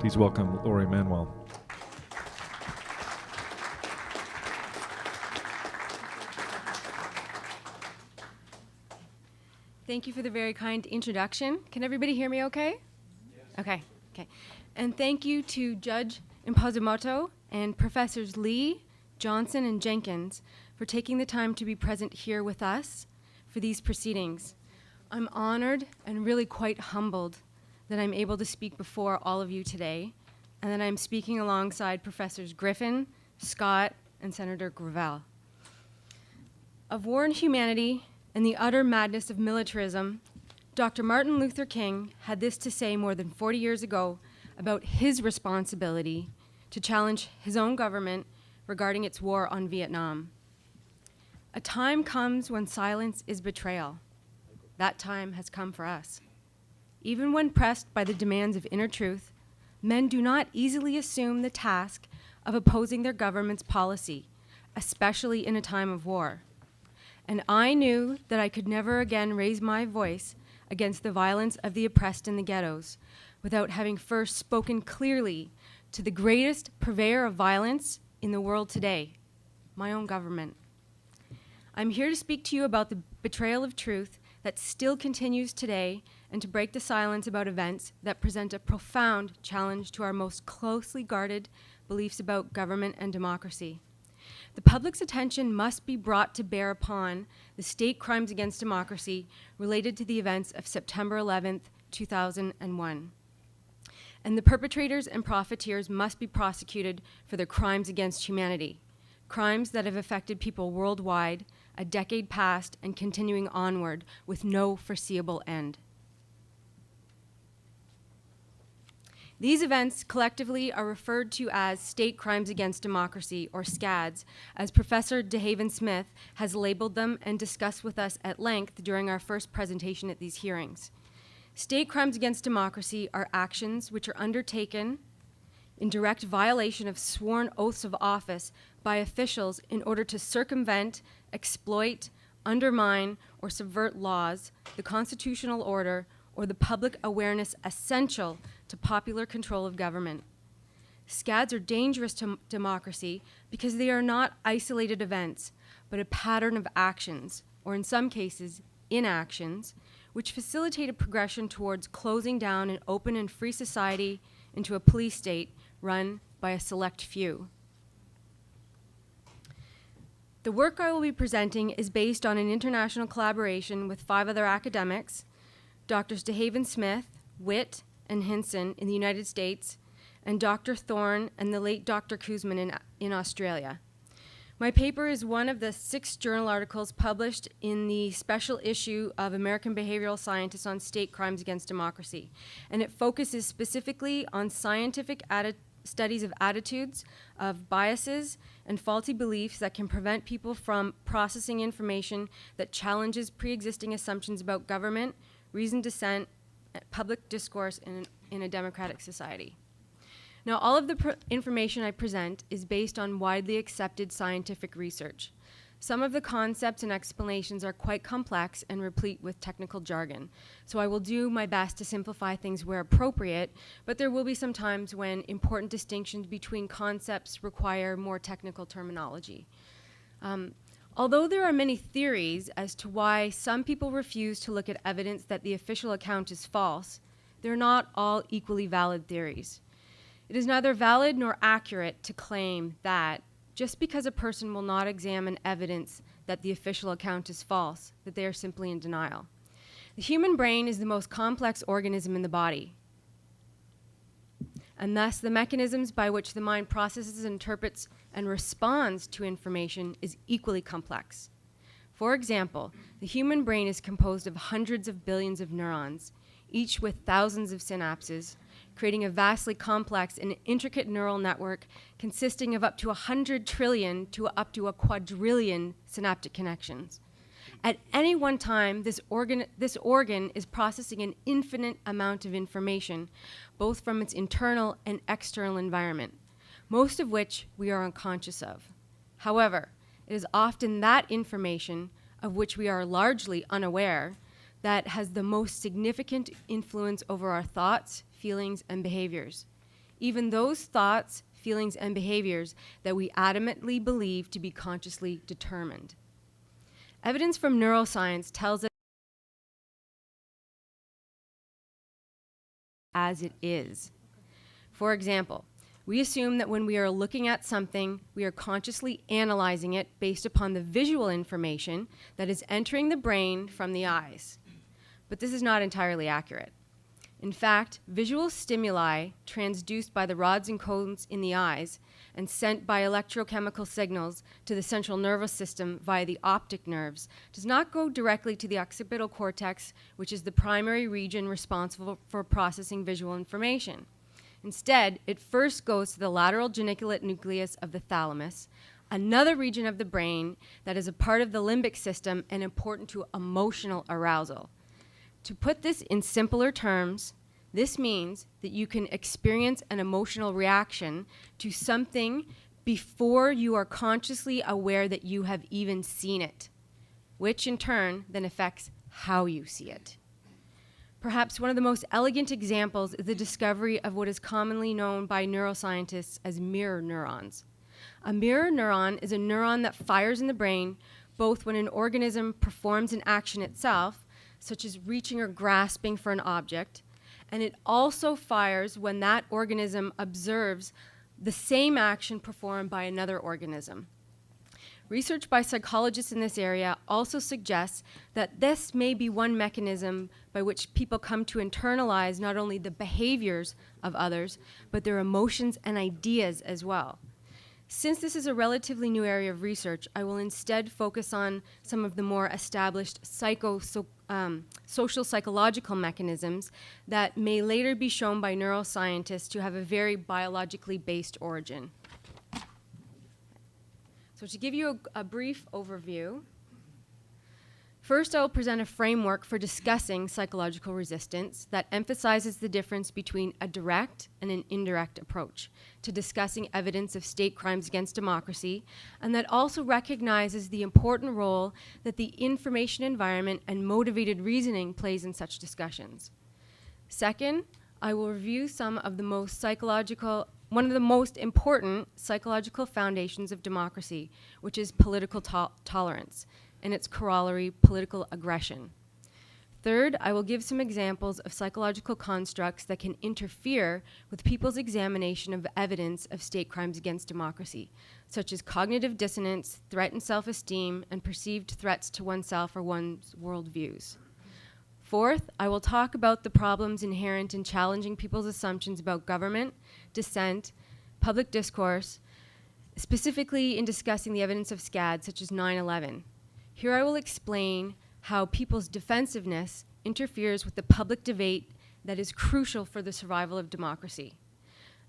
Please welcome Laurie Manwell. Thank you for the very kind introduction. Can everybody hear me okay? Yes. Okay. And thank you to Judge Impozumoto and Professors Lee, Johnson, and Jenkins for taking the time to be present here with us for these proceedings. I'm honored and really quite humbled that I'm able to speak before all of you today, and that I'm speaking alongside Professors Griffin, Scott, and Senator Gravel. Of war and humanity and the utter madness of militarism, Dr. Martin Luther King had this to say more than 40 years ago about his responsibility to challenge his own government regarding its war on Vietnam. A time comes when silence is betrayal. That time has come for us. Even when pressed by the demands of inner truth, men do not easily assume the task of opposing their government's policy, especially in a time of war. And I knew that I could never again raise my voice against the violence of the oppressed in the ghettos without having first spoken clearly to the greatest purveyor of violence in the world today, my own government. I'm here to speak to you about the betrayal of truth that still continues today and to break the silence about events that present a profound challenge to our most closely guarded beliefs about government and democracy. The public's attention must be brought to bear upon the state crimes against democracy related to the events of September 11th, 2001. And the perpetrators and profiteers must be prosecuted for their crimes against humanity, crimes that have affected people worldwide, a decade past and continuing onward with no foreseeable end. These events collectively are referred to as state crimes against democracy, or SCADs, as Professor DeHaven Smith has labeled them and discussed with us at length during our first presentation at these hearings. State crimes against democracy are actions which are undertaken in direct violation of sworn oaths of office by officials in order to circumvent, exploit, undermine, or subvert laws, the constitutional order, or the public awareness essential to popular control of government. SCADs are dangerous to democracy because they are not isolated events, but a pattern of actions, or in some cases, inactions, which facilitate a progression towards closing down an open and free society into a police state run by a select few. The work I will be presenting is based on an international collaboration with 5 other academics, Drs. DeHaven Smith, Witt, and Hinson in the United States, and Dr. Thorne and the late Dr. Kuzman in Australia. My paper is one of the 6 journal articles published in the special issue of American Behavioral Scientists on State Crimes Against Democracy, and it focuses specifically on scientific studies of attitudes, of biases, and faulty beliefs that can prevent people from processing information that challenges pre-existing assumptions about government, reasoned dissent, public discourse in a democratic society. Now, all of the information I present is based on widely accepted scientific research. Some of the concepts and explanations are quite complex and replete with technical jargon, so I will do my best to simplify things where appropriate, but there will be some times when important distinctions between concepts require more technical terminology. Although there are many theories as to why some people refuse to look at evidence that the official account is false, they're not all equally valid theories. It is neither valid nor accurate to claim that just because a person will not examine evidence that the official account is false, that they are simply in denial. The human brain is the most complex organism in the body, and thus the mechanisms by which the mind processes, interprets, and responds to information is equally complex. For example, the human brain is composed of hundreds of billions of neurons, each with thousands of synapses, creating a vastly complex and intricate neural network consisting of up to 100 trillion to up to a quadrillion synaptic connections. At any one time, this organ is processing an infinite amount of information, both from its internal and external environment, most of which we are unconscious of. However, it is often that information, of which we are largely unaware, that has the most significant influence over our thoughts, feelings, and behaviors. even those thoughts, feelings, and behaviors that we adamantly believe to be consciously determined. Evidence from neuroscience tells us as it is. For example, we assume that when we are looking at something, we are consciously analyzing it based upon the visual information that is entering the brain from the eyes. But this is not entirely accurate. In fact, visual stimuli transduced by the rods and cones in the eyes and sent by electrochemical signals to the central nervous system via the optic nerves does not go directly to the occipital cortex, which is the primary region responsible for processing visual information. Instead, it first goes to the lateral geniculate nucleus of the thalamus, another region of the brain that is a part of the limbic system and important to emotional arousal. To put this in simpler terms, this means that you can experience an emotional reaction to something before you are consciously aware that you have even seen it, which in turn then affects how you see it. Perhaps one of the most elegant examples is the discovery of what is commonly known by neuroscientists as mirror neurons. A mirror neuron is a neuron that fires in the brain both when an organism performs an action itself, such as reaching or grasping for an object, and it also fires when that organism observes the same action performed by another organism. Research by psychologists in this area also suggests that this may be one mechanism by which people come to internalize not only the behaviors of others, but their emotions and ideas as well. Since this is a relatively new area of research, I will instead focus on some of the more established social psychological mechanisms that may later be shown by neuroscientists to have a very biologically based origin. So to give you a brief overview, first I will present a framework for discussing psychological resistance that emphasizes the difference between a direct and an indirect approach to discussing evidence of state crimes against democracy, and that also recognizes the important role that the information environment and motivated reasoning plays in such discussions. Second, I will review one of the most important psychological foundations of democracy, which is political tolerance, and its corollary, political aggression. Third, I will give some examples of psychological constructs that can interfere with people's examination of evidence of state crimes against democracy, such as cognitive dissonance, threatened self-esteem, and perceived threats to oneself or one's worldviews. Fourth, I will talk about the problems inherent in challenging people's assumptions about government, dissent, public discourse, specifically in discussing the evidence of SCAD, such as 9/11. Here I will explain how people's defensiveness interferes with the public debate that is crucial for the survival of democracy.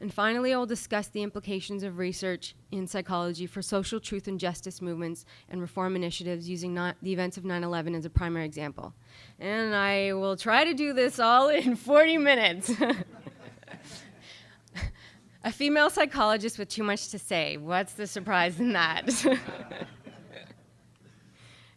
And finally, I will discuss the implications of research in psychology for social truth and justice movements and reform initiatives using the events of 9/11 as a primary example. And I will try to do this all in 40 minutes. A female psychologist with too much to say. What's the surprise in that?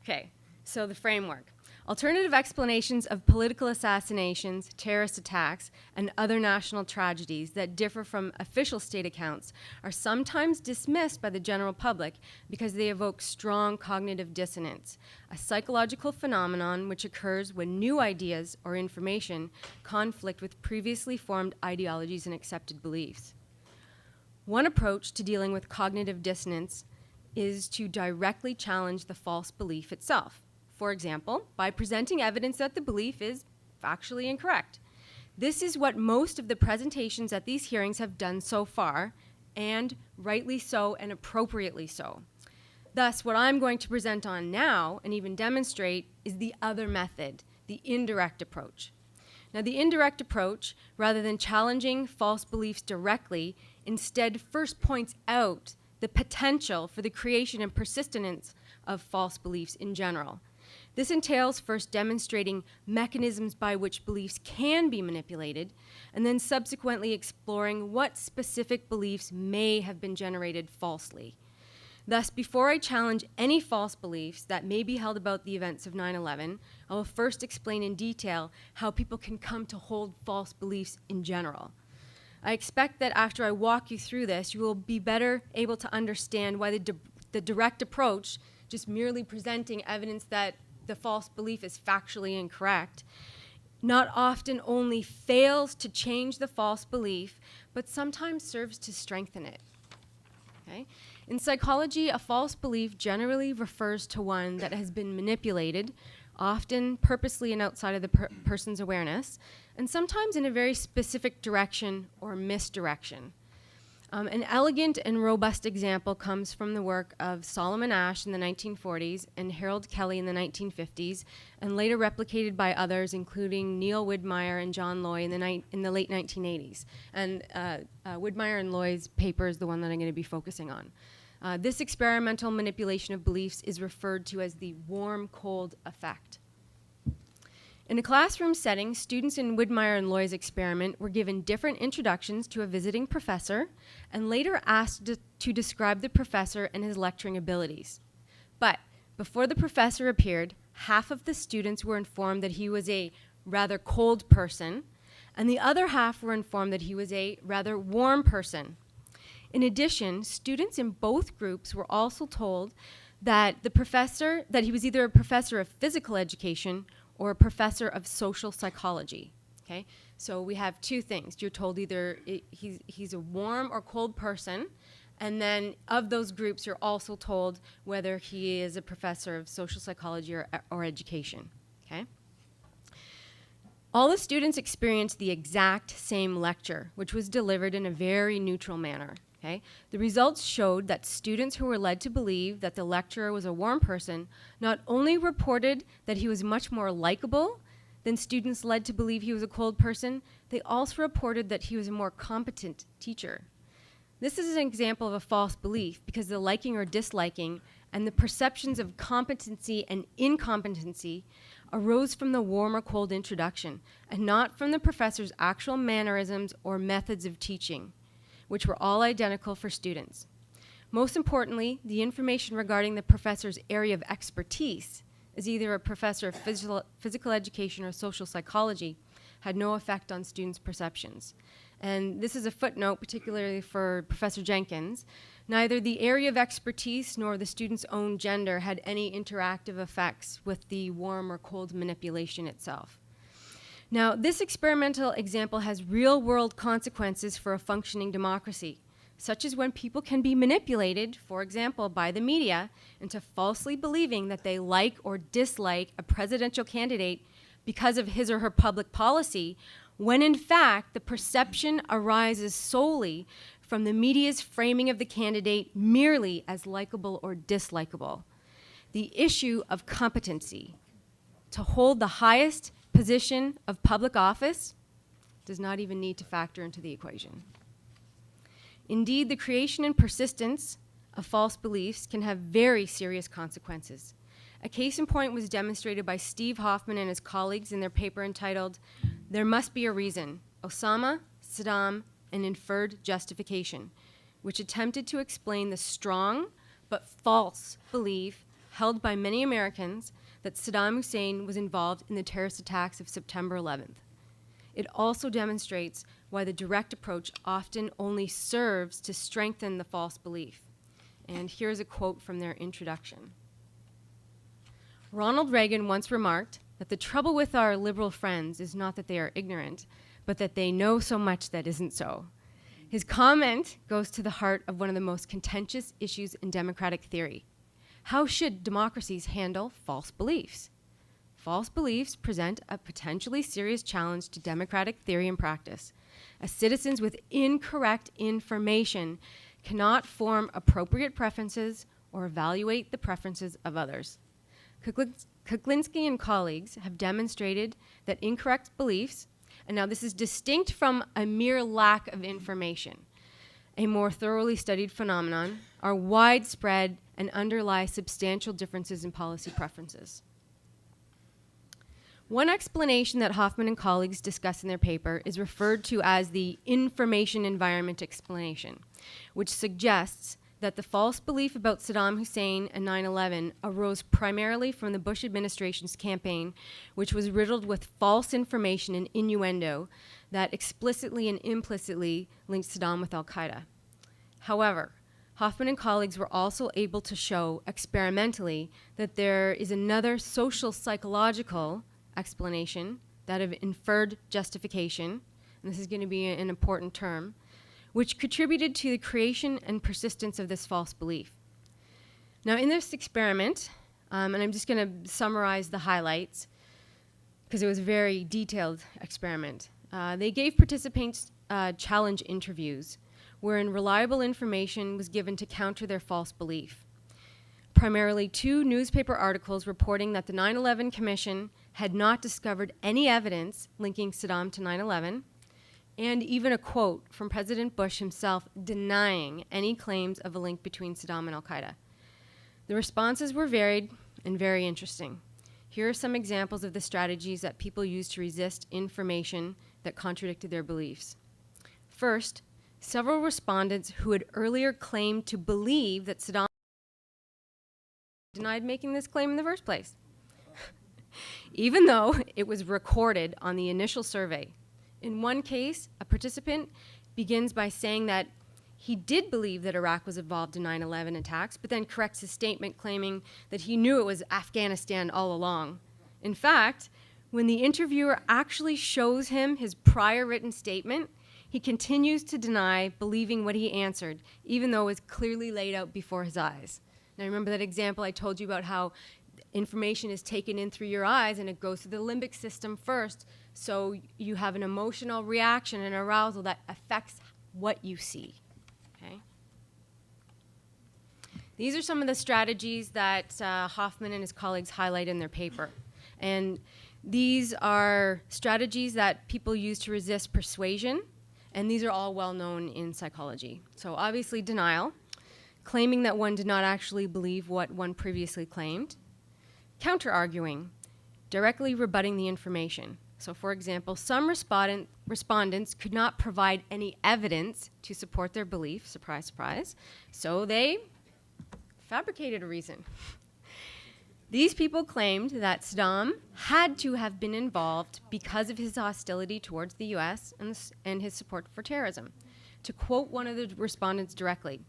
Okay, so the framework. Alternative explanations of political assassinations, terrorist attacks, and other national tragedies that differ from official state accounts are sometimes dismissed by the general public because they evoke strong cognitive dissonance, a psychological phenomenon which occurs when new ideas or information conflict with previously formed ideologies and accepted beliefs. One approach to dealing with cognitive dissonance is to directly challenge the false belief itself. For example, by presenting evidence that the belief is factually incorrect. This is what most of the presentations at these hearings have done so far, and rightly so and appropriately so. Thus, what I'm going to present on now, and even demonstrate, is the other method, the indirect approach. Now, the indirect approach, rather than challenging false beliefs directly, instead first points out the potential for the creation and persistence of false beliefs in general. This entails first demonstrating mechanisms by which beliefs can be manipulated, and then subsequently exploring what specific beliefs may have been generated falsely. Thus, before I challenge any false beliefs that may be held about the events of 9/11, I will first explain in detail how people can come to hold false beliefs in general. I expect that after I walk you through this, you will be better able to understand why the direct approach, just merely presenting evidence that the false belief is factually incorrect, not often only fails to change the false belief, but sometimes serves to strengthen it. Okay? In psychology, a false belief generally refers to one that has been manipulated, often purposely and outside of the person's awareness, and sometimes in a very specific direction or misdirection. An elegant and robust example comes from the work of Solomon Asch in the 1940s and Harold Kelly in the 1950s, and later replicated by others, including Neil Widmeyer and John Loy in the late 1980s. And Widmeyer and Loy's paper is the one that I'm going to be focusing on. This experimental manipulation of beliefs is referred to as the warm-cold effect. In a classroom setting, students in Widmeyer and Loy's experiment were given different introductions to a visiting professor and later asked to describe the professor and his lecturing abilities. But before the professor appeared, half of the students were informed that he was a rather cold person, and the other half were informed that he was a rather warm person. In addition, students in both groups were also told that he was either a professor of physical education or a professor of social psychology. Okay, so we have two things. You're told either he's a warm or cold person, and then of those groups, you're also told whether he is a professor of social psychology or education. Okay. All the students experienced the exact same lecture, which was delivered in a very neutral manner. Okay? The results showed that students who were led to believe that the lecturer was a warm person not only reported that he was much more likable than students led to believe he was a cold person, they also reported that he was a more competent teacher. This is an example of a false belief because the liking or disliking and the perceptions of competency and incompetency arose from the warm or cold introduction and not from the professor's actual mannerisms or methods of teaching, which were all identical for students. Most importantly, the information regarding the professor's area of expertise, as either a professor of physical education or social psychology, had no effect on students' perceptions. And this is a footnote, particularly for Professor Jenkins. Neither the area of expertise nor the student's own gender had any interactive effects with the warm or cold manipulation itself. Now, this experimental example has real-world consequences for a functioning democracy, such as when people can be manipulated, for example, by the media, into falsely believing that they like or dislike a presidential candidate because of his or her public policy, when in fact the perception arises solely from the media's framing of the candidate merely as likable or dislikable. The issue of competency to hold the highest position of public office does not even need to factor into the equation. Indeed, the creation and persistence of false beliefs can have very serious consequences. A case in point was demonstrated by Steve Hoffman and his colleagues in their paper entitled, "There Must Be a Reason, Osama, Saddam, and Inferred Justification," which attempted to explain the strong but false belief held by many Americans that Saddam Hussein was involved in the terrorist attacks of September 11th. It also demonstrates why the direct approach often only serves to strengthen the false belief. And here's a quote from their introduction. Ronald Reagan once remarked that the trouble with our liberal friends is not that they are ignorant, but that they know so much that isn't so. His comment goes to the heart of one of the most contentious issues in democratic theory. How should democracies handle false beliefs? False beliefs present a potentially serious challenge to democratic theory and practice, as citizens with incorrect information cannot form appropriate preferences or evaluate the preferences of others. Kuklinski and colleagues have demonstrated that incorrect beliefs, and now this is distinct from a mere lack of information, a more thoroughly studied phenomenon, are widespread and underlie substantial differences in policy preferences. One explanation that Hoffman and colleagues discuss in their paper is referred to as the information environment explanation, which suggests that the false belief about Saddam Hussein and 9/11 arose primarily from the Bush administration's campaign, which was riddled with false information and innuendo that explicitly and implicitly linked Saddam with al-Qaeda. However, Hoffman and colleagues were also able to show experimentally that there is another social psychological explanation, that of inferred justification, and this is going to be an important term, which contributed to the creation and persistence of this false belief. Now, in this experiment, and I'm just going to summarize the highlights because it was a very detailed experiment. They gave participants challenge interviews wherein reliable information was given to counter their false belief. Primarily 2 newspaper articles reporting that the 9/11 Commission had not discovered any evidence linking Saddam to 9/11, and even a quote from President Bush himself denying any claims of a link between Saddam and al-Qaeda. The responses were varied and very interesting. Here are some examples of the strategies that people used to resist information that contradicted their beliefs. First, several respondents who had earlier claimed to believe that Saddam denied making this claim in the first place, even though it was recorded on the initial survey. In one case, a participant begins by saying that he did believe that Iraq was involved in 9/11 attacks, but then corrects his statement claiming that he knew it was Afghanistan all along. In fact, when the interviewer actually shows him his prior written statement, he continues to deny believing what he answered, even though it was clearly laid out before his eyes. Now, remember that example I told you about how information is taken in through your eyes and it goes through the limbic system first, so you have an emotional reaction and arousal that affects what you see. Okay? These are some of the strategies that Hoffman and his colleagues highlight in their paper. And these are strategies that people use to resist persuasion, and these are all well known in psychology. So obviously denial, claiming that one did not actually believe what one previously claimed. Counter-arguing, directly rebutting the information. So for example, some respondents could not provide any evidence to support their belief, surprise, surprise, so they fabricated a reason. These people claimed that Saddam had to have been involved because of his hostility towards the US and his support for terrorism. To quote one of the respondents directly,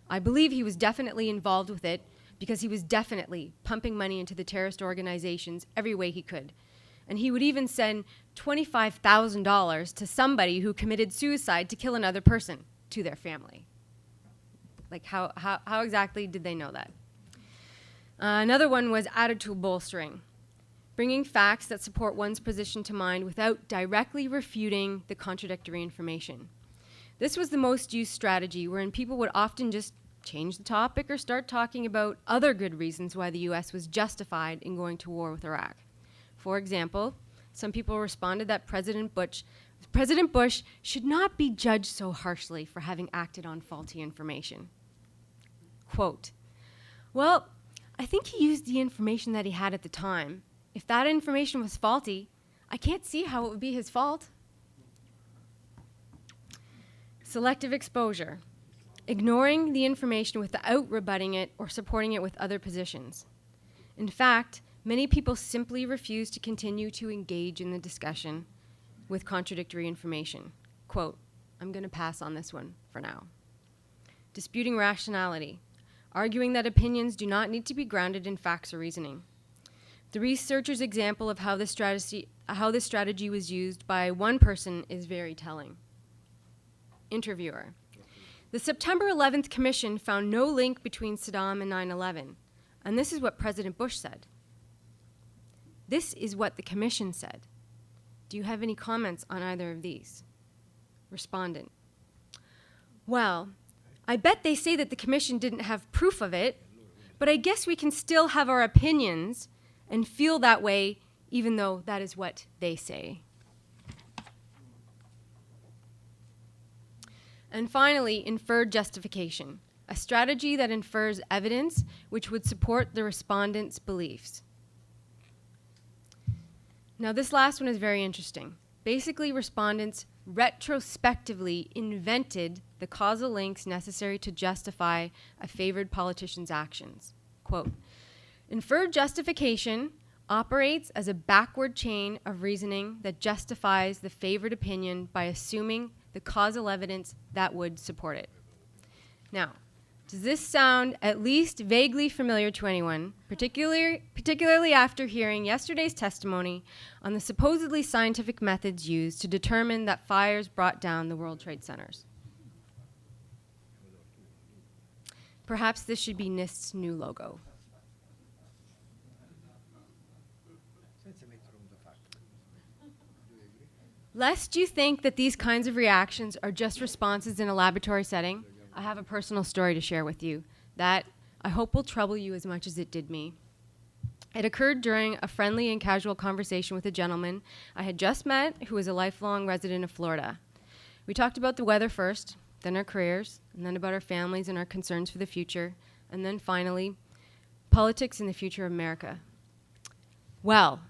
"I believe he was definitely involved with it because he was definitely pumping money into the terrorist organizations every way he could. And he would even send $25,000 to somebody who committed suicide to kill another person to their family." Like how exactly did they know that? Another one was attitude bolstering, bringing facts that support one's position to mind without directly refuting the contradictory information. This was the most used strategy, wherein people would often just change the topic or start talking about other good reasons why the US was justified in going to war with Iraq. For example, some people responded that President Bush should not be judged so harshly for having acted on faulty information. Quote, "Well, I think he used the information that he had at the time. If that information was faulty, I can't see how it would be his fault." Selective exposure, ignoring the information without rebutting it or supporting it with other positions. In fact, many people simply refuse to continue to engage in the discussion with contradictory information. Quote, "I'm going to pass on this one for now." Disputing rationality, arguing that opinions do not need to be grounded in facts or reasoning. The researcher's example of how this strategy was used by one person is very telling. Interviewer, "The September 11th Commission found no link between Saddam and 9/11, and this is what President Bush said." "This is what the Commission said. Do you have any comments on either of these?" Respondent, "Well, I bet they say that the Commission didn't have proof of it, but I guess we can still have our opinions and feel that way even though that is what they say." And finally, inferred justification, a strategy that infers evidence which would support the respondent's beliefs. Now, this last one is very interesting. Basically, respondents retrospectively invented the causal links necessary to justify a favored politician's actions. Quote, "Inferred justification operates as a backward chain of reasoning that justifies the favored opinion by assuming the causal evidence that would support it. Now, does this sound at least vaguely familiar to anyone, particularly after hearing yesterday's testimony on the supposedly scientific methods used to determine that fires brought down the World Trade Centers? Perhaps this should be NIST's new logo. Lest you think that these kinds of reactions are just responses in a laboratory setting, I have a personal story to share with you that I hope will trouble you as much as it did me. It occurred during a friendly and casual conversation with a gentleman I had just met who was a lifelong resident of Florida. We talked about the weather first, then our careers, and then about our families and our concerns for the future, and then finally, politics and the future of America. Well,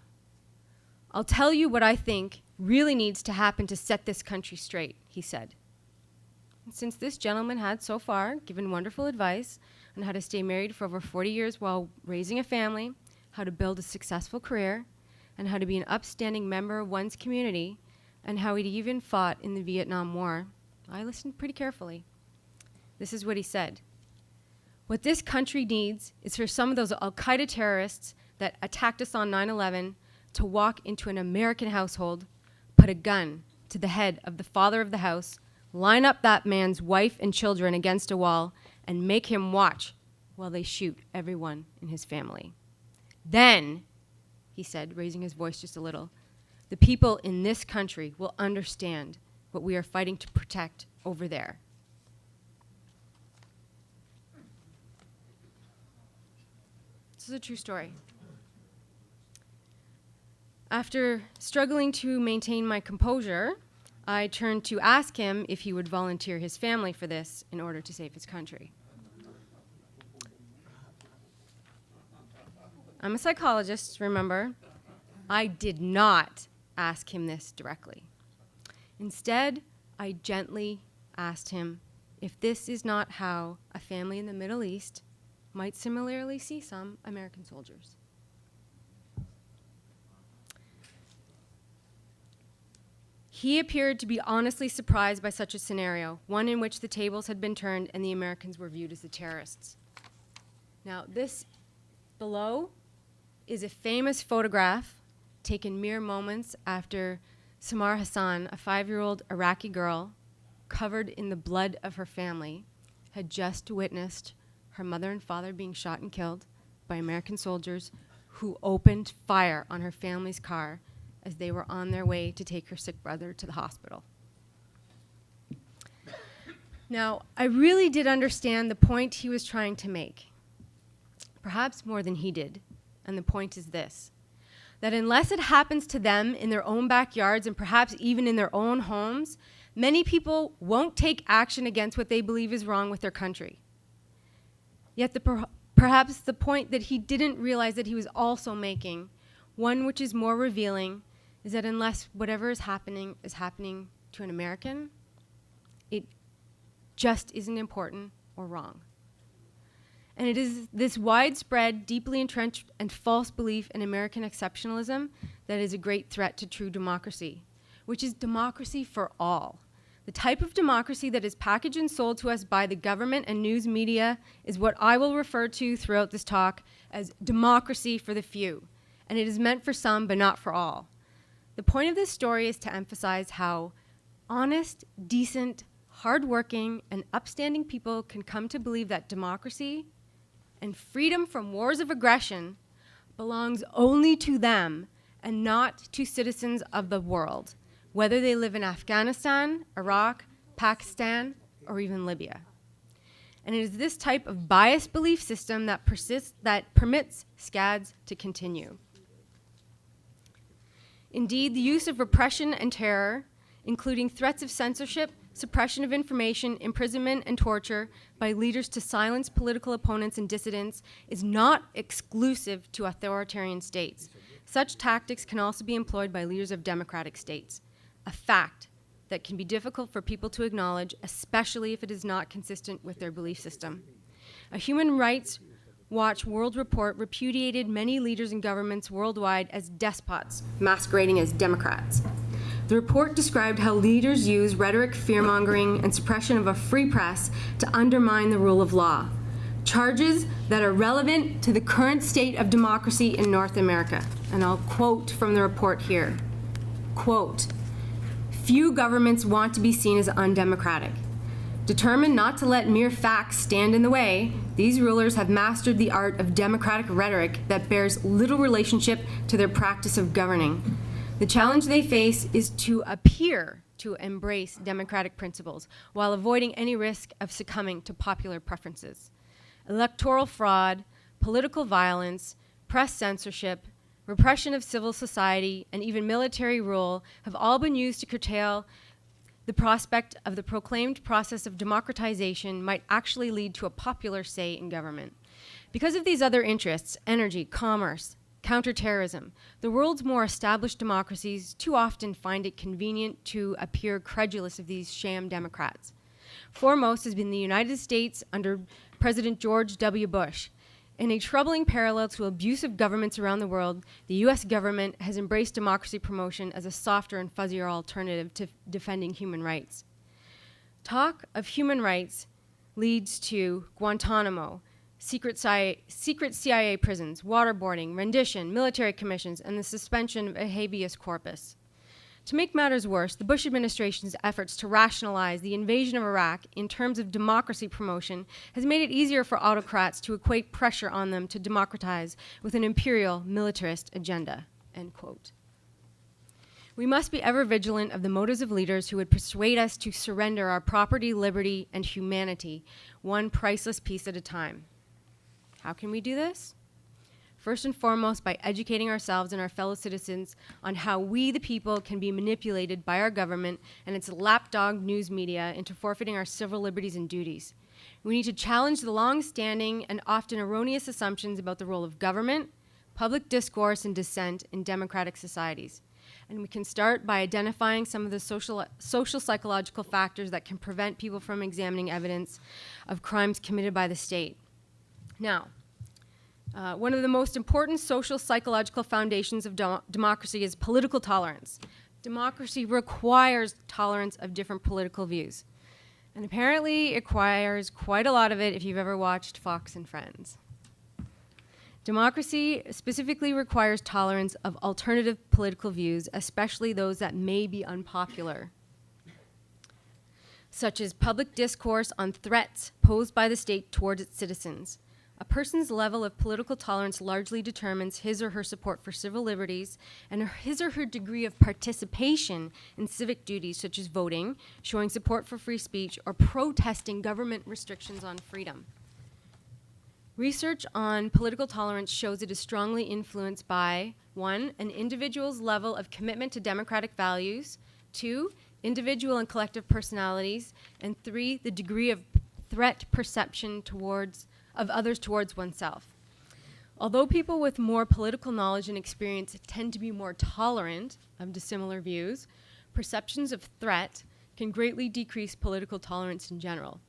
I'll tell you what I think really needs to happen to set this country straight, he said. And since this gentleman had so far given wonderful advice on how to stay married for over 40 years while raising a family, how to build a successful career, and how to be an upstanding member of one's community, and how he'd even fought in the Vietnam War, I listened pretty carefully. This is what he said. What this country needs is for some of those Al-Qaeda terrorists that attacked us on 9/11 to walk into an American household, put a gun to the head of the father of the house, line up that man's wife and children against a wall, and make him watch while they shoot everyone in his family. Then, he said, raising his voice just a little, the people in this country will understand what we are fighting to protect over there. This is a true story. After struggling to maintain my composure, I turned to ask him if he would volunteer his family for this in order to save his country. I'm a psychologist, remember. I did not ask him this directly. Instead, I gently asked him if this is not how a family in the Middle East might similarly see some American soldiers. He appeared to be honestly surprised by such a scenario, one in which the tables had been turned and the Americans were viewed as the terrorists. Now, this below is a famous photograph taken mere moments after Samar Hassan, a 5-year-old Iraqi girl, covered in the blood of her family, had just witnessed her mother and father being shot and killed by American soldiers who opened fire on her family's car as they were on their way to take her sick brother to the hospital. Now, I really did understand the point he was trying to make, perhaps more than he did, and the point is this: that unless it happens to them in their own backyards and perhaps even in their own homes, many people won't take action against what they believe is wrong with their country. Yet perhaps the point that he didn't realize that he was also making, one which is more revealing, is that unless whatever is happening to an American, it just isn't important or wrong. And it is this widespread, deeply entrenched, and false belief in American exceptionalism that is a great threat to true democracy, which is democracy for all. The type of democracy that is packaged and sold to us by the government and news media is what I will refer to throughout this talk as democracy for the few. And it is meant for some, but not for all. The point of this story is to emphasize how honest, decent, hardworking, and upstanding people can come to believe that democracy and freedom from wars of aggression belongs only to them and not to citizens of the world, whether they live in Afghanistan, Iraq, Pakistan, or even Libya. And it is this type of biased belief system that permits SCADs to continue. Indeed, the use of repression and terror, including threats of censorship, suppression of information, imprisonment, and torture by leaders to silence political opponents and dissidents, is not exclusive to authoritarian states. Such tactics can also be employed by leaders of democratic states, a fact that can be difficult for people to acknowledge, especially if it is not consistent with their belief system. A human rights Watch World Report repudiated many leaders and governments worldwide as despots, masquerading as Democrats. The report described how leaders use rhetoric, fear-mongering, and suppression of a free press to undermine the rule of law. Charges that are relevant to the current state of democracy in North America. And I'll quote from the report here. Quote, "Few governments want to be seen as undemocratic. Determined not to let mere facts stand in the way, these rulers have mastered the art of democratic rhetoric that bears little relationship to their practice of governing. The challenge they face is to appear to embrace democratic principles while avoiding any risk of succumbing to popular preferences. Electoral fraud, political violence, press censorship, repression of civil society, and even military rule have all been used to curtail the prospect of the proclaimed process of democratization might actually lead to a popular say in government. Because of these other interests, energy, commerce, counterterrorism, the world's more established democracies too often find it convenient to appear credulous of these sham democrats. Foremost has been the United States under President George W. Bush. In a troubling parallel to abusive governments around the world, the US government has embraced democracy promotion as a softer and fuzzier alternative to defending human rights. Talk of human rights leads to Guantanamo, secret CIA prisons, waterboarding, rendition, military commissions, and the suspension of a habeas corpus. To make matters worse, the Bush administration's efforts to rationalize the invasion of Iraq in terms of democracy promotion has made it easier for autocrats to equate pressure on them to democratize with an imperial militarist agenda, end quote. We must be ever vigilant of the motives of leaders who would persuade us to surrender our property, liberty, and humanity, one priceless piece at a time. How can we do this? First and foremost, by educating ourselves and our fellow citizens on how we, the people, can be manipulated by our government and its lapdog news media into forfeiting our civil liberties and duties. We need to challenge the long-standing and often erroneous assumptions about the role of government, public discourse, and dissent in democratic societies. And we can start by identifying some of the social psychological factors that can prevent people from examining evidence of crimes committed by the state. Now, one of the most important social psychological foundations of democracy is political tolerance. Democracy requires tolerance of different political views. And apparently it requires quite a lot of it if you've ever watched Fox and Friends. Democracy specifically requires tolerance of alternative political views, especially those that may be unpopular, such as public discourse on threats posed by the state towards its citizens. A person's level of political tolerance largely determines his or her support for civil liberties and his or her degree of participation in civic duties such as voting, showing support for free speech, or protesting government restrictions on freedom. Research on political tolerance shows it is strongly influenced by 1, an individual's level of commitment to democratic values, 2, individual and collective personalities, and 3, the degree of threat perception of others towards oneself. Although people with more political knowledge and experience tend to be more tolerant of dissimilar views, perceptions of threat can greatly decrease political tolerance in general.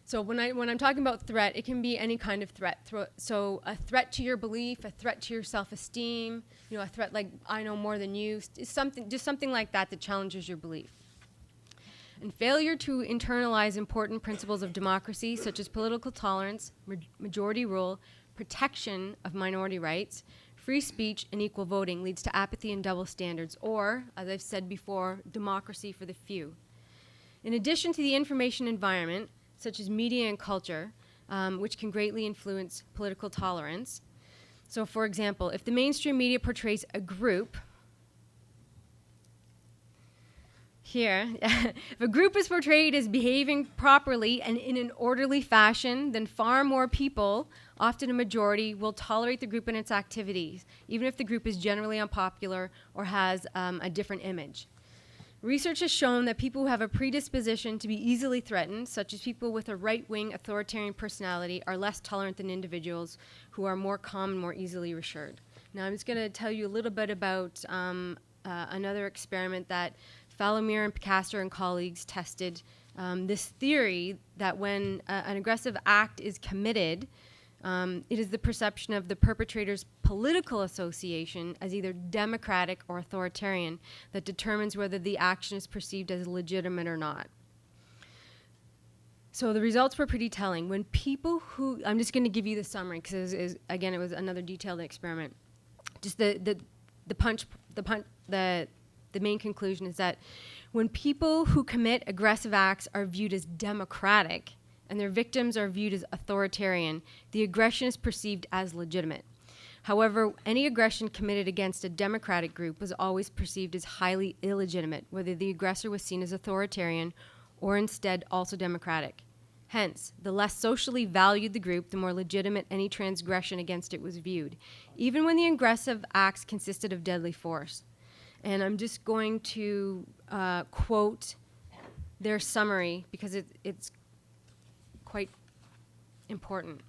So when I'm talking about threat, it can be any kind of threat. So a threat to your belief, a threat to your self-esteem, a threat like I know more than you, just something like that challenges your belief. And failure to internalize important principles of democracy, such as political tolerance, majority rule, protection of minority rights, free speech, and equal voting, leads to apathy and double standards, or, as I've said before, democracy for the few. In addition to the information environment, such as media and culture, which can greatly influence political tolerance. So, for example, if the mainstream media portrays a group, here, if a group is portrayed as behaving properly and in an orderly fashion, then far more people, often a majority, will tolerate the group and its activities, even if the group is generally unpopular or has a different image. Research has shown that people who have a predisposition to be easily threatened, such as people with a right-wing authoritarian personality, are less tolerant than individuals who are more calm and more easily reassured. Now, I'm just going to tell you a little bit about another experiment that Falomir and Picaster and colleagues tested this theory that when an aggressive act is committed, It is the perception of the perpetrator's political association as either democratic or authoritarian that determines whether the action is perceived as legitimate or not. So the results were pretty telling. When people who, I'm just going to give you the summary because again, it was another detailed experiment. Just the main conclusion is that when people who commit aggressive acts are viewed as democratic and their victims are viewed as authoritarian, the aggression is perceived as legitimate. However, any aggression committed against a democratic group was always perceived as highly illegitimate, whether the aggressor was seen as authoritarian or instead also democratic. Hence, the less socially valued the group, the more legitimate any transgression against it was viewed, even when the aggressive acts consisted of deadly force. And I'm just going to quote their summary because it's quite important.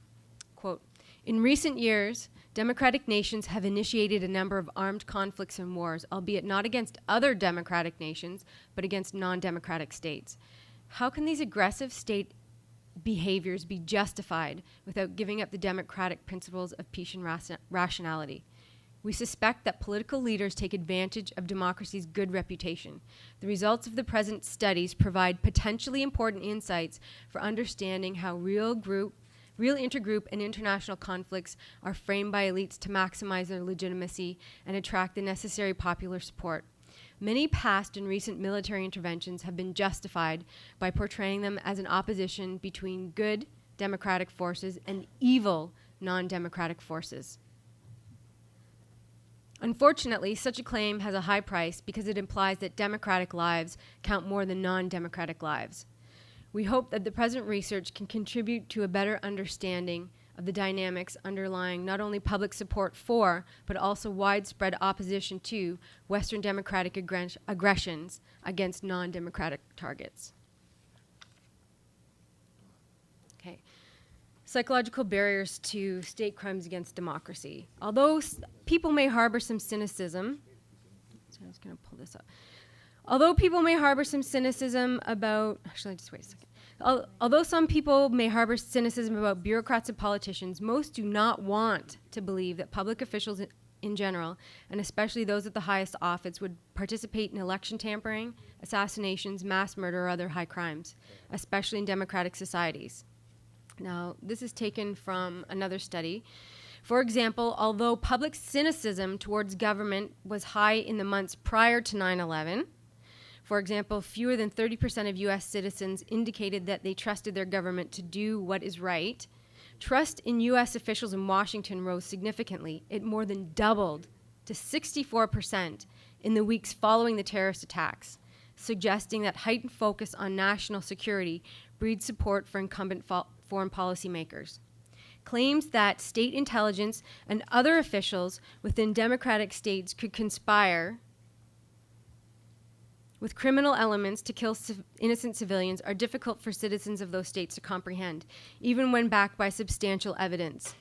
Quote, "In recent years, democratic nations have initiated a number of armed conflicts and wars, albeit not against other democratic nations, but against non-democratic states. How can these aggressive state behaviors be justified without giving up the democratic principles of peace and rationality? We suspect that political leaders take advantage of democracy's good reputation. The results of the present studies provide potentially important insights for understanding how real intergroup and international conflicts are framed by elites to maximize their legitimacy and attract the necessary popular support. Many past and recent military interventions have been justified by portraying them as an opposition between good democratic forces and evil non-democratic forces. Unfortunately, such a claim has a high price because it implies that democratic lives count more than non-democratic lives. We hope that the present research can contribute to a better understanding of the dynamics underlying not only public support for, but also widespread opposition to Western democratic aggressions against non-democratic targets." Okay. Psychological barriers to state crimes against democracy. Although people may harbor some cynicism, so I'm just going to pull this up. Although people may harbor some cynicism about, actually, just wait a second. Although some people may harbor cynicism about bureaucrats and politicians, most do not want to believe that public officials in general, and especially those at the highest office, would participate in election tampering, assassinations, mass murder, or other high crimes, especially in democratic societies. Now, this is taken from another study. For example, although public cynicism towards government was high in the months prior to 9/11, for example, fewer than 30% of U.S. citizens indicated that they trusted their government to do what is right, trust in U.S. officials in Washington rose significantly. It more than doubled to 64% in the weeks following the terrorist attacks, suggesting that heightened focus on national security breeds support for incumbent foreign policymakers. Claims that state intelligence and other officials within democratic states could conspire with criminal elements to kill innocent civilians are difficult for citizens of those states to comprehend, even when backed by substantial evidence.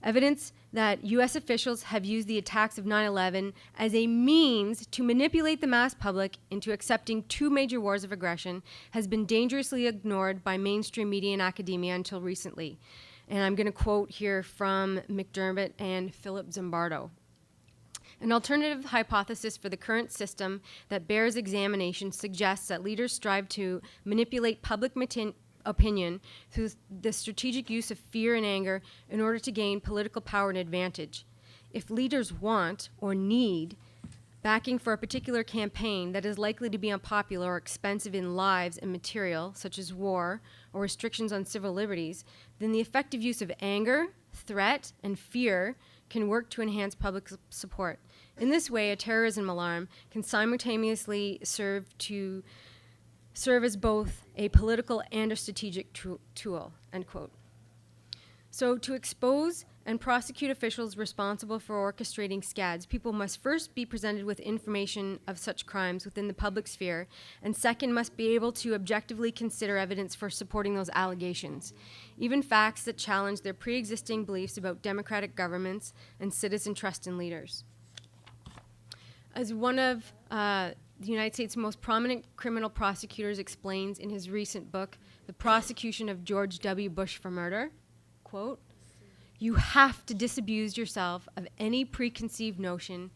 Evidence that U.S. officials have used the attacks of 9/11 as a means to manipulate the mass public into accepting two major wars of aggression has been dangerously ignored by mainstream media and academia until recently. And I'm going to quote here from McDermott and Philip Zimbardo. An alternative hypothesis for the current system that bears examination suggests that leaders strive to manipulate public opinion through the strategic use of fear and anger in order to gain political power and advantage. If leaders want or need backing for a particular campaign that is likely to be unpopular or expensive in lives and material, such as war or restrictions on civil liberties, then the effective use of anger, threat, and fear can work to enhance public support. In this way, a terrorism alarm can simultaneously serve as both a political and a strategic tool, end quote. So to expose and prosecute officials responsible for orchestrating scads, people must first be presented with information of such crimes within the public sphere, and second, must be able to objectively consider evidence for supporting those allegations, even facts that challenge their pre-existing beliefs about democratic governments and citizen trust in leaders. As one of the United States' most prominent criminal prosecutors explains in his recent book, The Prosecution of George W. Bush for Murder, quote, You have to disabuse yourself of any preconceived notion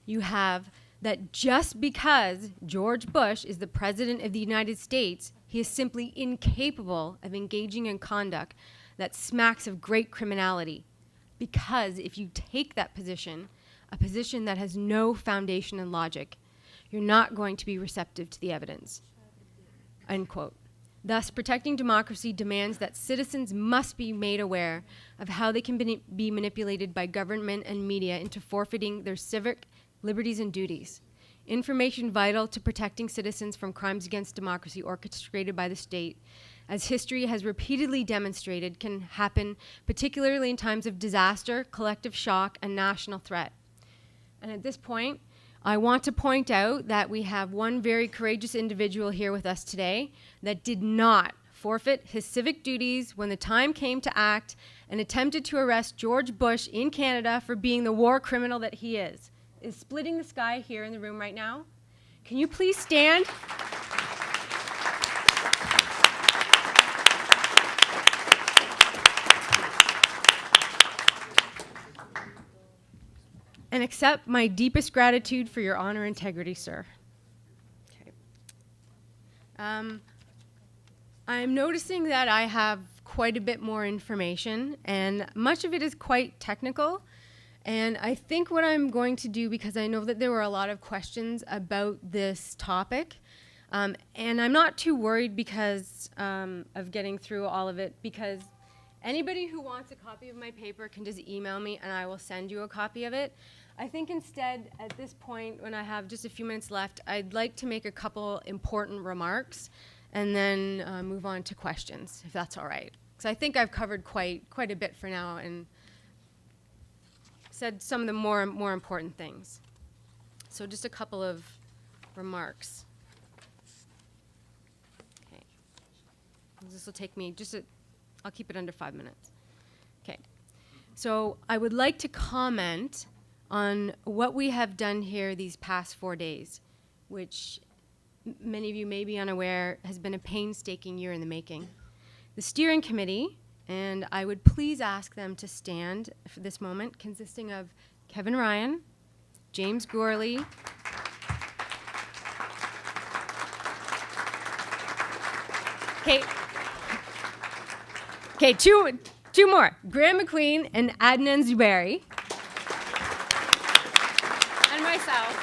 you have that just because George Bush is the President of the United States, he is simply incapable of engaging in conduct that smacks of great criminality. Because if you take that position, a position that has no foundation in logic, you're not going to be receptive to the evidence. End quote. Thus, protecting democracy demands that citizens must be made aware of how they can be manipulated by government and media into forfeiting their civic liberties and duties. Information vital to protecting citizens from crimes against democracy orchestrated by the state, as history has repeatedly demonstrated, can happen particularly in times of disaster, collective shock, and national threat. And at this point, I want to point out that we have one very courageous individual here with us today that did not forfeit his civic duties when the time came to act and attempted to arrest George Bush in Canada for being the war criminal that he is splitting the sky here in the room right now. Can you please stand? And accept my deepest gratitude for your honor and integrity, sir. Okay. I'm noticing that I have quite a bit more information, and much of it is quite technical. And I think what I'm going to do, because I know that there were a lot of questions about this topic, and I'm not too worried because of getting through all of it, because anybody who wants a copy of my paper can just email me and I will send you a copy of it. I think instead, at this point, when I have just a few minutes left, I'd like to make a couple important remarks and then move on to questions, if that's all right. Because I think I've covered quite a bit for now and said some of the more important things. So just a couple of remarks. Okay. This will take me I'll keep it under 5 minutes. Okay. So I would like to comment on what we have done here these past 4 days, which many of you may be unaware has been a painstaking year in the making. The steering committee, and I would please ask them to stand for this moment, consisting of Kevin Ryan, James Gourley, Okay, two more. Graham McQueen and Adnan Zuberi. And myself.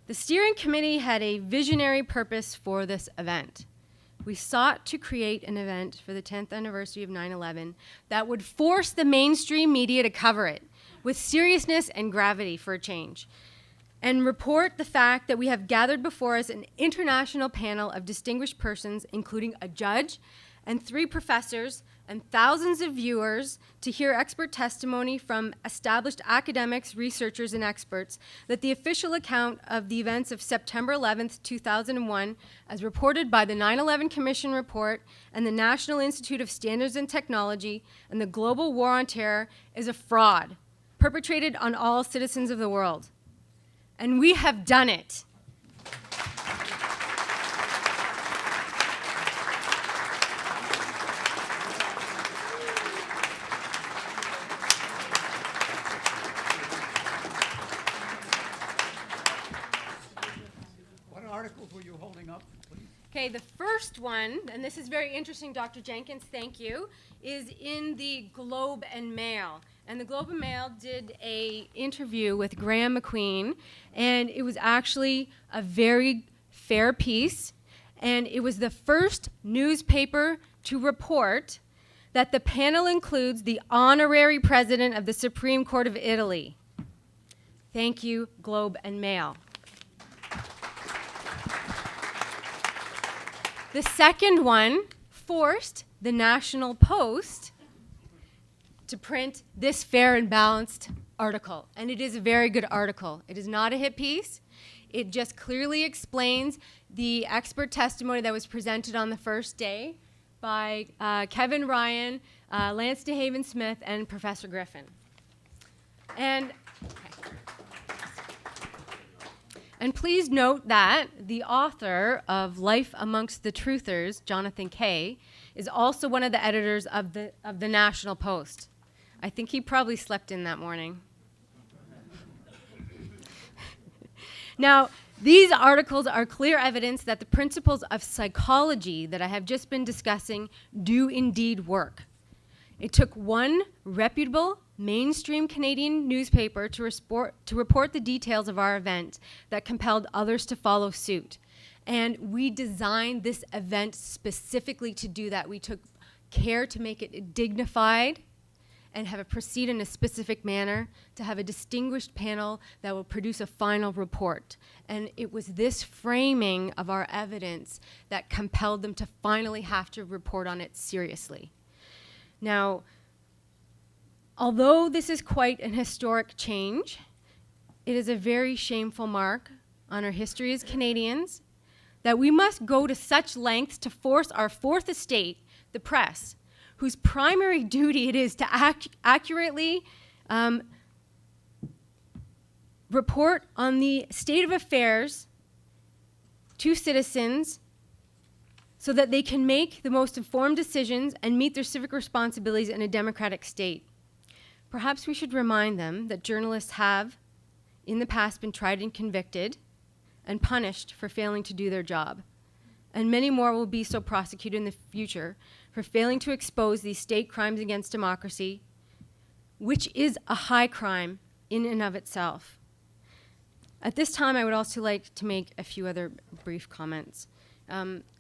The steering committee had a visionary purpose for this event. We sought to create an event for the 10th anniversary of 9/11 that would force the mainstream media to cover it with seriousness and gravity for a change, and report the fact that we have gathered before us an international panel of distinguished persons, including a judge and 3 professors and thousands of viewers, to hear expert testimony from established academics, researchers, and experts that the official account of the events of September 11th, 2001, as reported by the 9/11 Commission report and the National Institute of Standards and Technology and the Global War on Terror, is a fraud perpetrated on all citizens of the world. And we have done it. What articles were you holding up, please? Okay, the first one, and this is very interesting, Dr. Jenkins, thank you, is in the Globe and Mail. And the Globe and Mail did an interview with Graham McQueen, and it was actually a very fair piece. And it was the first newspaper to report that the panel includes the honorary president of the Supreme Court of Italy. Thank you, Globe and Mail. The second one forced the National Post to print this fair and balanced article. And it is a very good article. It is not a hit piece. It just clearly explains the expert testimony that was presented on the first day by Kevin Ryan, Lance DeHaven Smith, and Professor Griffin. And please note that the author of Life Amongst the Truthers, Jonathan Kay, is also one of the editors of the National Post. I think he probably slept in that morning. Now, these articles are clear evidence that the principles of psychology that I have just been discussing do indeed work. It took one reputable, mainstream Canadian newspaper to report the details of our event that compelled others to follow suit. And we designed this event specifically to do that. We took care to make it dignified and have it proceed in a specific manner, to have a distinguished panel that will produce a final report. And it was this framing of our evidence that compelled them to finally have to report on it seriously. Now, although this is quite an historic change, it is a very shameful mark on our history as Canadians that we must go to such lengths to force our fourth estate, the press, whose primary duty it is to accurately report on the state of affairs to citizens so that they can make the most informed decisions and meet their civic responsibilities in a democratic state. Perhaps we should remind them that journalists have, in the past, been tried and convicted and punished for failing to do their job. And many more will be so prosecuted in the future for failing to expose these state crimes against democracy, which is a high crime in and of itself. At this time, I would also like to make a few other brief comments.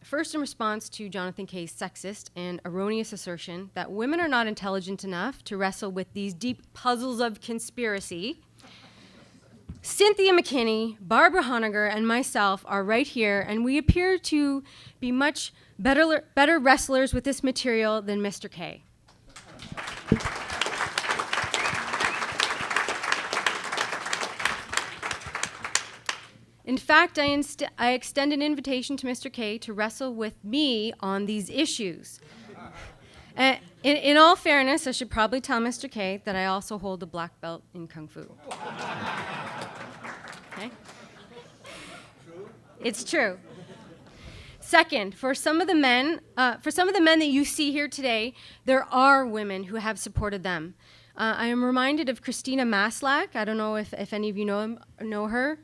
First, in response to Jonathan Kay's sexist and erroneous assertion that women are not intelligent enough to wrestle with these deep puzzles of conspiracy, Cynthia McKinney, Barbara Honegger, and myself are right here, and we appear to be much better wrestlers with this material than Mr. Kay. In fact, I extend an invitation to Mr. Kay to wrestle with me on these issues. In all fairness, I should probably tell Mr. Kay that I also hold a black belt in Kung Fu. Okay? It's true. Second, for some of the men that you see here today, there are women who have supported them. I am reminded of Christina Maslach. I don't know if any of you know her.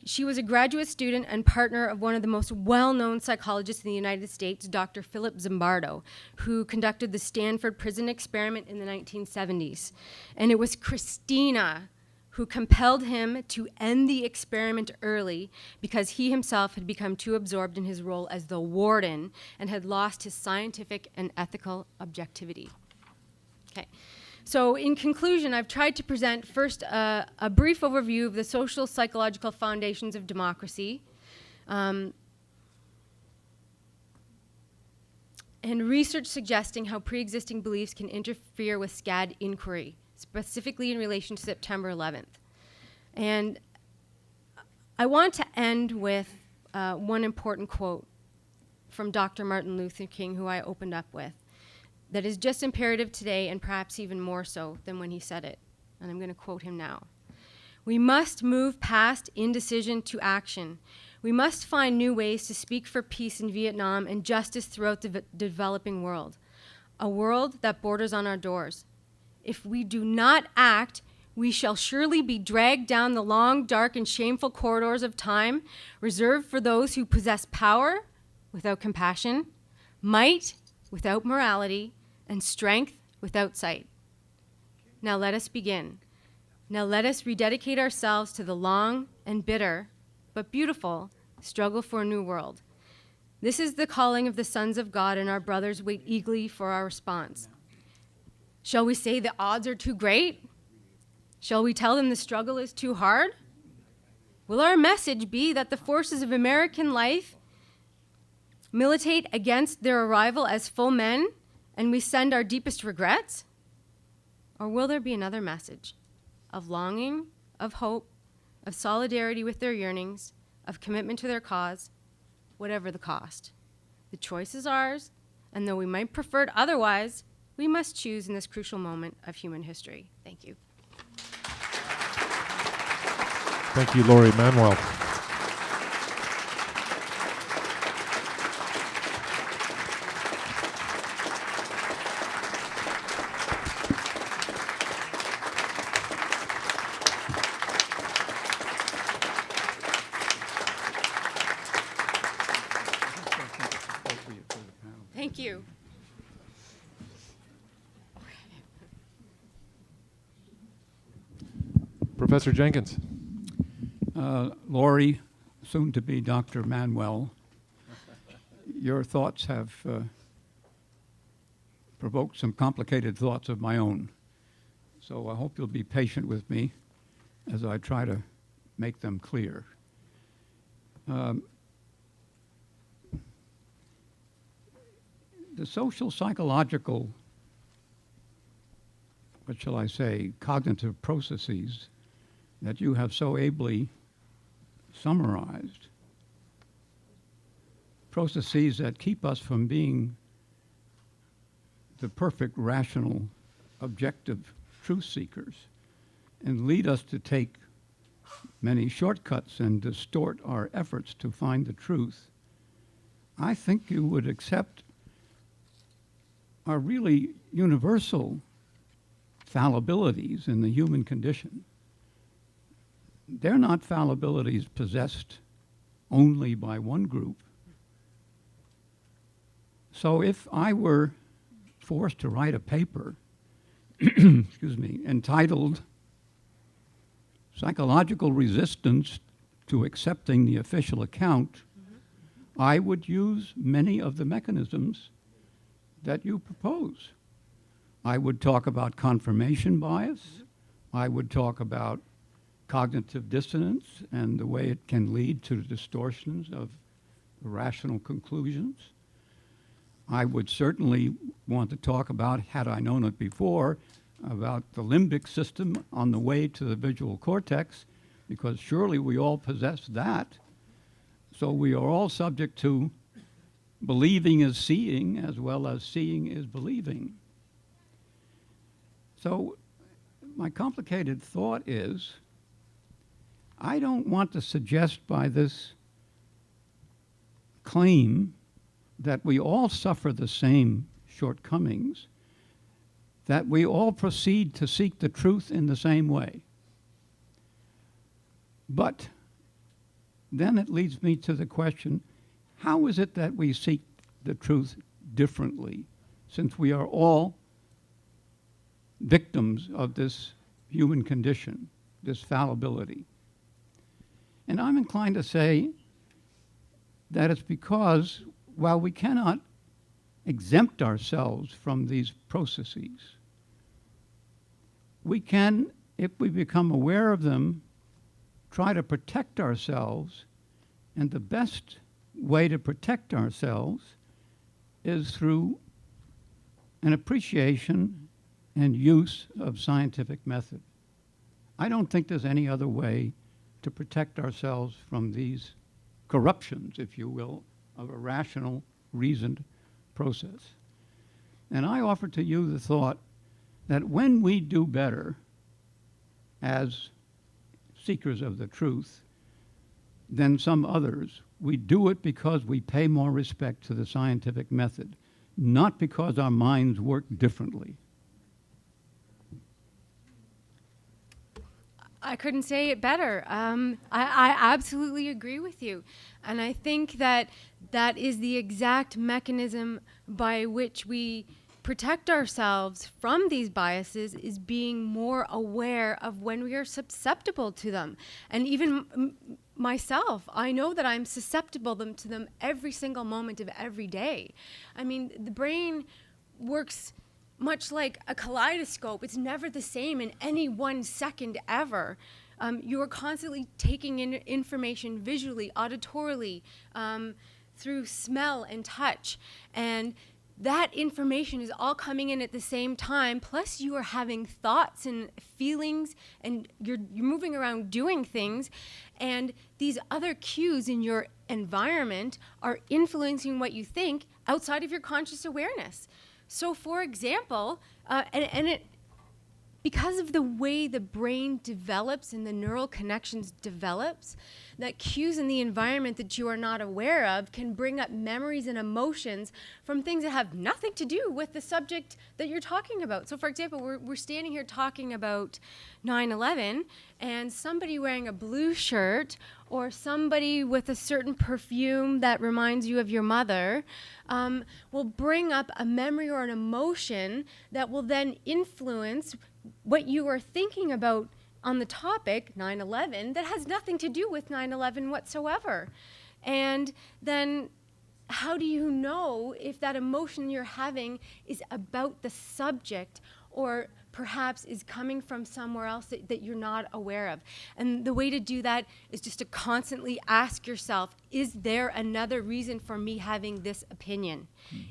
She was a graduate student and partner of one of the most well-known psychologists in the United States, Dr. Philip Zimbardo, who conducted the Stanford prison experiment in the 1970s. And it was Christina who compelled him to end the experiment early because he himself had become too absorbed in his role as the warden and had lost his scientific and ethical objectivity. Okay. So in conclusion, I've tried to present first a brief overview of the social psychological foundations of democracy and research suggesting how pre-existing beliefs can interfere with SCAD inquiry, specifically in relation to September 11th. And I want to end with one important quote from Dr. Martin Luther King, who I opened up with, that is just imperative today and perhaps even more so than when he said it. And I'm going to quote him now. "We must move past indecision to action. We must find new ways to speak for peace in Vietnam and justice throughout the developing world, a world that borders on our doors. If we do not act, we shall surely be dragged down the long, dark, and shameful corridors of time reserved for those who possess power without compassion, might without morality, and strength without sight. Now let us begin. Now let us rededicate ourselves to the long and bitter, but beautiful, struggle for a new world. This is the calling of the sons of God, and our brothers wait eagerly for our response. Shall we say the odds are too great? Shall we tell them the struggle is too hard? Will our message be that the forces of American life militate against their arrival as full men, and we send our deepest regrets? Or will there be another message of longing, of hope, of solidarity with their yearnings, of commitment to their cause, whatever the cost? The choice is ours, and though we might prefer it otherwise, we must choose in this crucial moment of human history." Thank you. Thank you, Laurie Manwell. Professor Jenkins. Laurie, soon to be Dr. Manwell, your thoughts have provoked some complicated thoughts of my own. So I hope you'll be patient with me as I try to make them clear. The social psychological, what shall I say, cognitive processes that you have so ably summarized, processes that keep us from being the perfect, rational, objective truth seekers and lead us to take many shortcuts and distort our efforts to find the truth, I think you would accept are really universal fallibilities in the human condition. They're not fallibilities possessed only by one group. So if I were forced to write a paper, excuse me, entitled Psychological Resistance to Accepting the Official Account, I would use many of the mechanisms that you propose. I would talk about confirmation bias. I would talk about cognitive dissonance and the way it can lead to distortions of rational conclusions. I would certainly want to talk about, had I known it before, about the limbic system on the way to the visual cortex, because surely we all possess that. So we are all subject to believing is seeing as well as seeing is believing. So my complicated thought is, I don't want to suggest by this claim that we all suffer the same shortcomings, that we all proceed to seek the truth in the same way. But then it leads me to the question, how is it that we seek the truth differently, since we are all victims of this human condition, this fallibility? And I'm inclined to say that it's because while we cannot exempt ourselves from these processes, we can, if we become aware of them, try to protect ourselves, and the best way to protect ourselves is through an appreciation and use of scientific method. I don't think there's any other way to protect ourselves from these corruptions, if you will, of a rational, reasoned process. And I offer to you the thought that when we do better as seekers of the truth than some others, we do it because we pay more respect to the scientific method, not because our minds work differently. I couldn't say it better. I absolutely agree with you. And I think that that is the exact mechanism by which we protect ourselves from these biases, is being more aware of when we are susceptible to them. And even myself, I know that I'm susceptible to them every single moment of every day. I mean, the brain works much like a kaleidoscope. It's never the same in any 1 second ever. You are constantly taking in information visually, auditorily, through smell and touch. And that information is all coming in at the same time, plus you are having thoughts and feelings, and you're moving around doing things, and these other cues in your environment are influencing what you think outside of your conscious awareness. So for example, because of the way the brain develops and the neural connections develops, that cues in the environment that you are not aware of can bring up memories and emotions from things that have nothing to do with the subject that you're talking about. So for example, we're standing here talking about 9/11, and somebody wearing a blue shirt or somebody with a certain perfume that reminds you of your mother will bring up a memory or an emotion that will then influence what you are thinking about on the topic 9/11 that has nothing to do with 9/11 whatsoever. And then how do you know if that emotion you're having is about the subject or perhaps is coming from somewhere else that you're not aware of? And the way to do that is just to constantly ask yourself, is there another reason for me having this opinion?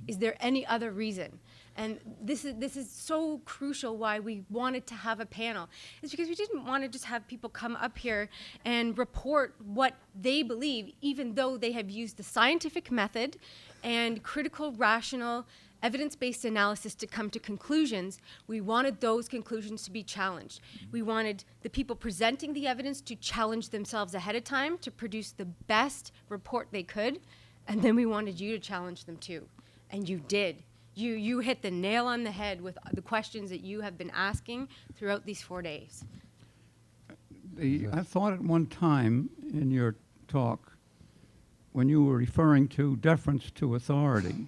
Is there any other reason? And this is so crucial why we wanted to have a panel. It's because we didn't want to just have people come up here and report what they believe, even though they have used the scientific method and critical, rational, evidence-based analysis to come to conclusions. We wanted those conclusions to be challenged. We wanted the people presenting the evidence to challenge themselves ahead of time to produce the best report they could, and then we wanted you to challenge them too. And you did. You hit the nail on the head with the questions that you have been asking throughout these 4 days. I thought at one time in your talk, when you were referring to deference to authority,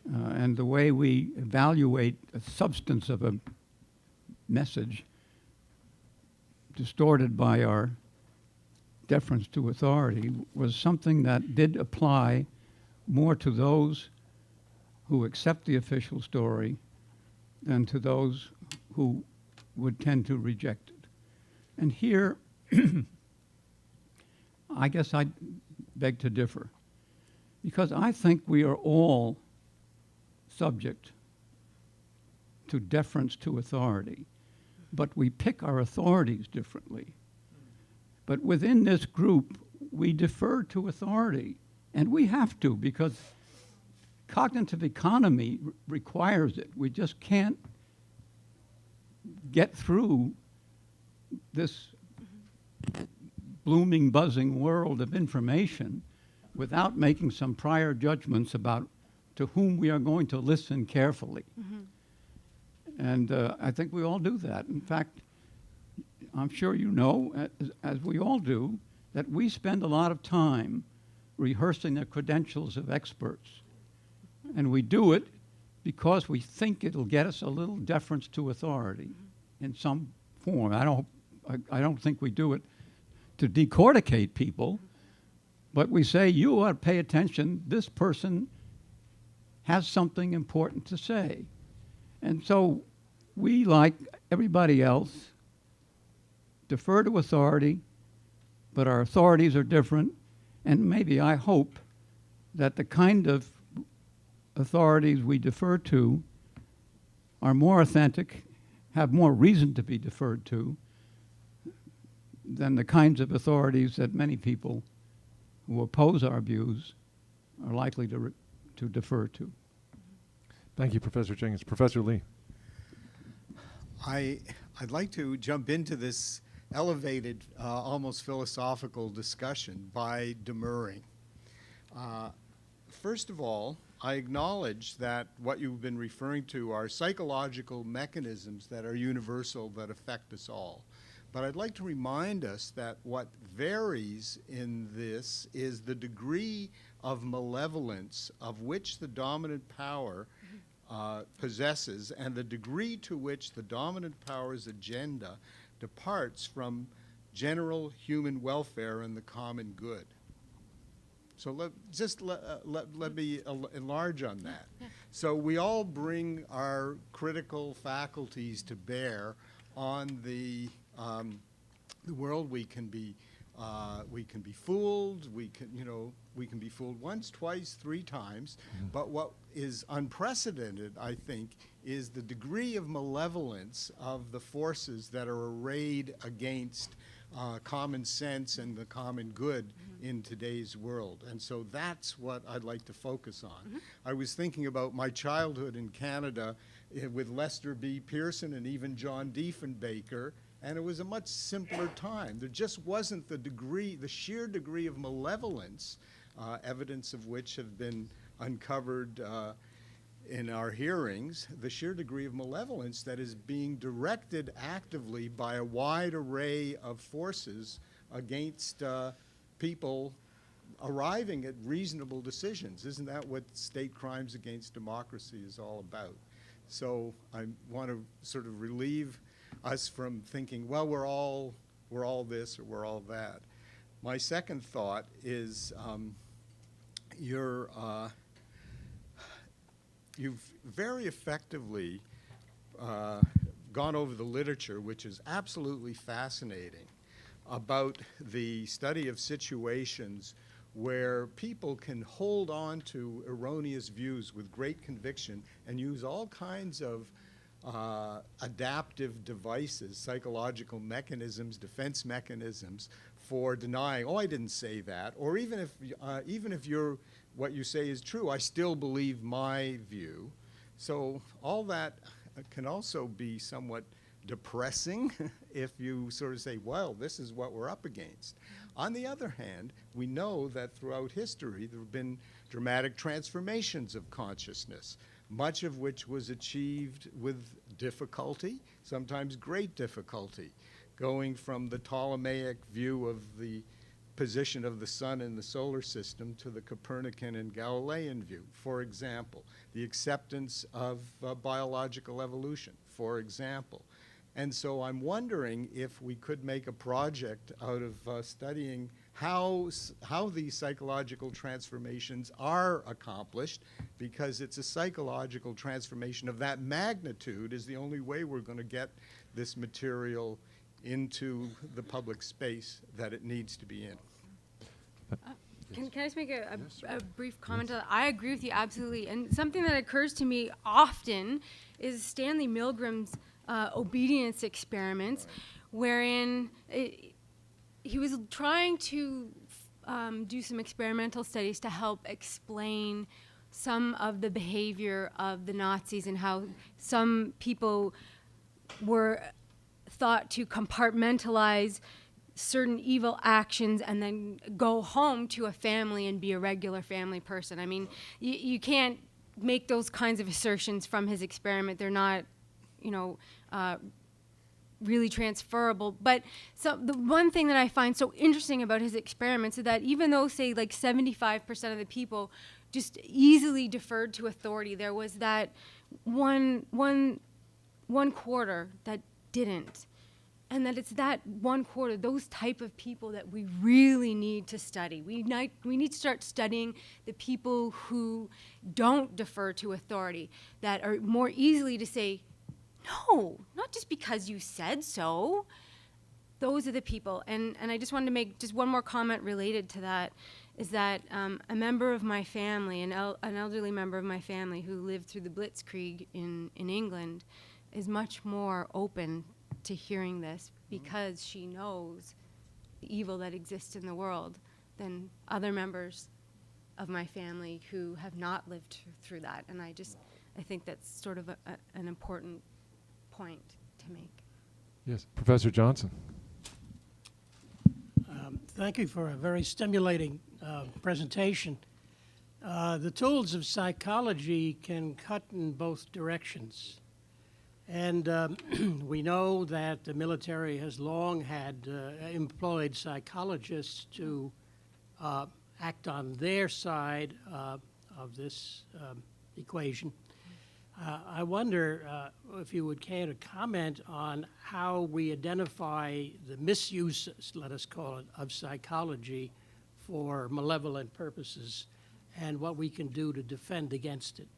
and the way we evaluate the substance of a message distorted by our deference to authority was something that did apply more to those who accept the official story than to those who would tend to reject it. And here, I guess I beg to differ, because I think we are all subject to deference to authority, but we pick our authorities differently. But within this group, we defer to authority, and we have to, because cognitive economy requires it. We just can't get through this blooming, buzzing world of information without making some prior judgments about to whom we are going to listen carefully. And I think we all do that. In fact, I'm sure you know, as we all do, that we spend a lot of time rehearsing the credentials of experts. And we do it because we think it'll get us a little deference to authority in some form. I don't think we do it to decorticate people, but we say, you ought to pay attention. This person has something important to say. And so we, like everybody else, defer to authority, but our authorities are different. And maybe I hope that the kind of authorities we defer to are more authentic, have more reason to be deferred to than the kinds of authorities that many people who oppose our views are likely to defer to. Thank you, Professor Jenkins. Professor Lee. I'd like to jump into this elevated, almost philosophical discussion by demurring. First of all, I acknowledge that what you've been referring to are psychological mechanisms that are universal, that affect us all. But I'd like to remind us that what varies in this is the degree of malevolence of which the dominant power possesses, and the degree to which the dominant power's agenda departs from general human welfare and the common good. So let me enlarge on that. Yeah. So we all bring our critical faculties to bear on the world. We can be fooled. We can be fooled once, twice, 3 times. But what is unprecedented, I think, is the degree of malevolence of the forces that are arrayed against common sense and the common good in today's world. And so that's what I'd like to focus on. I was thinking about my childhood in Canada with Lester B. Pearson and even John Diefenbaker, and it was a much simpler time. There just wasn't the sheer degree of malevolence, evidence of which have been uncovered in our hearings, the sheer degree of malevolence that is being directed actively by a wide array of forces against people arriving at reasonable decisions. Isn't that what state crimes against democracy is all about? So I want to sort of relieve us from thinking, well, we're all this or we're all that. My second thought is you've very effectively gone over the literature, which is absolutely fascinating, about the study of situations where people can hold on to erroneous views with great conviction and use all kinds of adaptive devices, psychological mechanisms, defense mechanisms for denying, oh, I didn't say that, or even if what you say is true, I still believe my view. So all that can also be somewhat depressing if you sort of say, well, this is what we're up against. On the other hand, we know that throughout history there have been dramatic transformations of consciousness, much of which was achieved with difficulty, sometimes great difficulty, going from the Ptolemaic view of the position of the sun in the solar system to the Copernican and Galilean view, for example, the acceptance of biological evolution, for example. And so I'm wondering if we could make a project out of studying how these psychological transformations are accomplished, because it's a psychological transformation of that magnitude is the only way we're going to get this material into the public space that it needs to be in. Can I just make a brief comment? I agree with you absolutely. And something that occurs to me often is Stanley Milgram's obedience experiments, wherein he was trying to do some experimental studies to help explain some of the behavior of the Nazis and how some people were thought to compartmentalize certain evil actions and then go home to a family and be a regular family person. I mean, you can't make those kinds of assertions from his experiment. They're not, really transferable. But so the one thing that I find so interesting about his experiments is that even though, say, like 75% of the people just easily deferred to authority, there was that one quarter that didn't. And that it's that one quarter, those type of people that we really need to study. We need to start studying the people who don't defer to authority, that are more easily to say, no, not just because you said so. Those are the people. And I just wanted to make just one more comment related to that, is that a member of my family, an elderly member of my family who lived through the Blitzkrieg in England, is much more open to hearing this because she knows the evil that exists in the world than other members of my family who have not lived through that. And I think that's sort of an important point to make. Yes, Professor Johnson. Thank you for a very stimulating presentation. The tools of psychology can cut in both directions. And we know that the military has long had employed psychologists to act on their side of this equation. I wonder if you would care to comment on how we identify the misuse, let us call it, of psychology for malevolent purposes and what we can do to defend against it.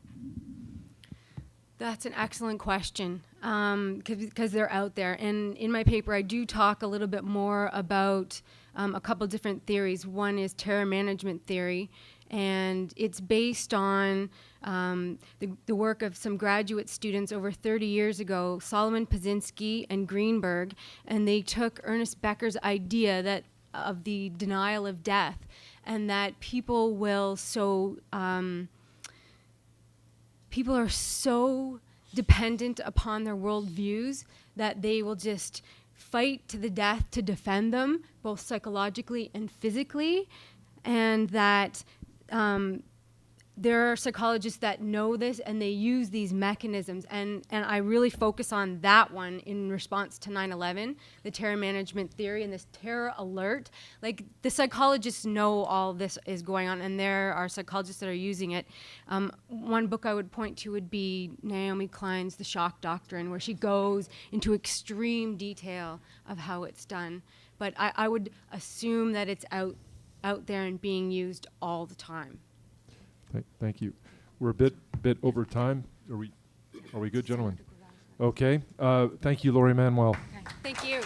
That's an excellent question, because they're out there. And in my paper, I do talk a little bit more about a couple different theories. One is terror management theory, and it's based on the work of some graduate students over 30 years ago, Solomon Pazinski and Greenberg, and they took Ernest Becker's idea of the denial of death, and that people are so dependent upon their worldviews that they will just fight to the death to defend them, both psychologically and physically, and that there are psychologists that know this and they use these mechanisms, and I really focus on that one in response to 9/11, the terror management theory and this terror alert. Like, the psychologists know all this is going on, and there are psychologists that are using it. One book I would point to would be Naomi Klein's The Shock Doctrine, where she goes into extreme detail of how it's done. But I would assume that it's out there and being used all the time. Thank you. We're a bit over time. Are we good, gentlemen? Okay. Thank you, Laurie Manwell. Okay. Thank you.